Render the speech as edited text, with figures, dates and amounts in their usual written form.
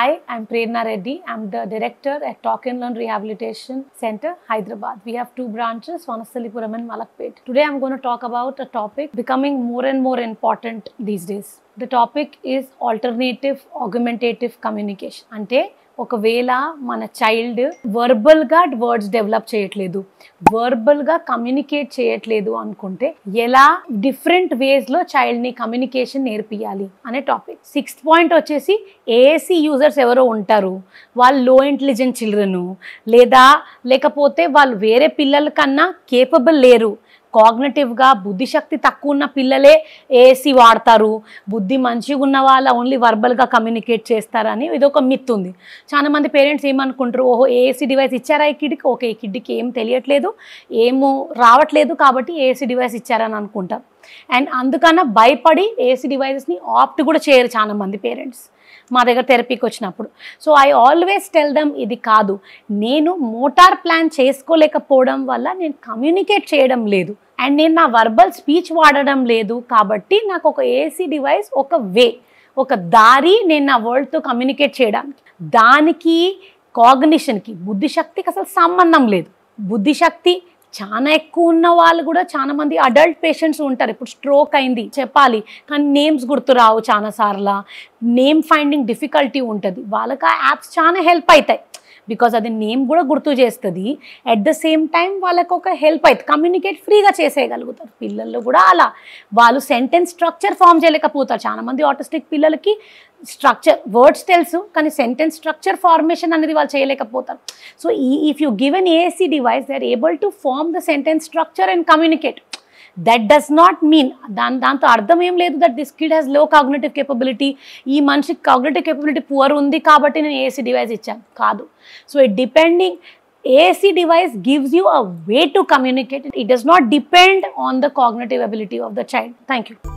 Hi, I'm Prerna Reddy. I'm the director at Talk and Learn Rehabilitation Center, Hyderabad. We have two branches, Vanasthalipuram and Malakpet. Today I'm going to talk about a topic becoming more and more important these days. The topic is alternative augmentative communication. అంటే ఒకవేళ మన child వర్బల్గా words develop చేయట్లేదు, వర్బల్గా communicate చేయట్లేదు అనుకుంటే ఎలా different వేస్లో చైల్డ్ని communication నేర్పియాలి అనే topic. 6th point వచ్చేసి ఏఏసి users ఎవరో ఉంటారు, వాళ్ళు లో ఇంటెలిజెంట్ చిల్డ్రను లేకపోతే వాళ్ళు వేరే పిల్లల కన్నా కేపబుల్ లేరు, కాగ్నిటివ్గా బుద్ధిశక్తి తక్కువ ఉన్న పిల్లలే ఏఏసి వాడతారు, బుద్ధి మంచిగా ఉన్న వాళ్ళ ఓన్లీ వర్బల్గా కమ్యూనికేట్ చేస్తారని ఇది ఒక మిత్ ఉంది. చాలామంది పేరెంట్స్ ఏమనుకుంటారు, ఓహో ఏఏసి డివైస్ ఇచ్చారా ఈ కిడ్కి, ఓకే ఈ కిడ్కి ఏం తెలియట్లేదు ఏమో రావట్లేదు కాబట్టి ఏఏసి డివైస్ ఇచ్చారని అనుకుంటారు. అండ్ అందుకన్నా భయపడి ఏఏసి డివైసెస్ని ఆప్ట్ కూడా చేయరు చాలామంది పేరెంట్స్ మా దగ్గర థెరపీకి వచ్చినప్పుడు. So I always tell them ఇది కాదు, నేను మోటార్ ప్లాన్ చేసుకోలేకపోవడం వల్ల నేను కమ్యూనికేట్ చేయడం లేదు అండ్ నేను నా వర్బల్ స్పీచ్ వాడడం లేదు కాబట్టి నాకు ఒక ఏసీ డివైస్ ఒక వే, ఒక దారి నేను నా వరల్డ్తో కమ్యూనికేట్ చేయడానికి. దానికి కాగ్నిషన్కి బుద్ధిశక్తికి అసలు సంబంధం లేదు. బుద్ధిశక్తి చాలా ఎక్కువ ఉన్న వాళ్ళు కూడా చాలా మంది అడల్ట్ పేషెంట్స్ ఉంటారు. ఇప్పుడు స్ట్రోక్ అయింది చెప్పాలి కానీ నేమ్స్ గుర్తు రావు, చాలాసార్లు నేమ్ ఫైండింగ్ డిఫికల్టీ ఉంటుంది. వాళ్ళకి ఆ యాప్స్ చాలా హెల్ప్ అవుతాయి బికాజ్ అది నేమ్ కూడా గుర్తు చేస్తుంది. అట్ ద సేమ్ టైం వాళ్ళకు ఒక హెల్ప్ అవుతుంది, కమ్యూనికేట్ ఫ్రీగా చేసేయగలుగుతారు. పిల్లల్లో కూడా అలా వాళ్ళు సెంటెన్స్ స్ట్రక్చర్ ఫామ్ చేయలేకపోతారు. చాలామంది ఆటిస్టిక్ పిల్లలకి స్ట్రక్చర్ వర్డ్స్ తెలుసు కానీ సెంటెన్స్ స్ట్రక్చర్ ఫార్మేషన్ అనేది వాళ్ళు చేయలేకపోతారు. So if you give an AAC device they are able to form the sentence structure and communicate. That does not mean దాంతో అర్థం ఏం లేదు that this kid has low cognitive capability, ఈ మనిషికి cognitive capability poor ఉంది కాబట్టి నేను AAC device ఇచ్చాను కాదు. So it depending AAC device gives you a way to communicate. It does not depend on the cognitive ability of the child. Thank you.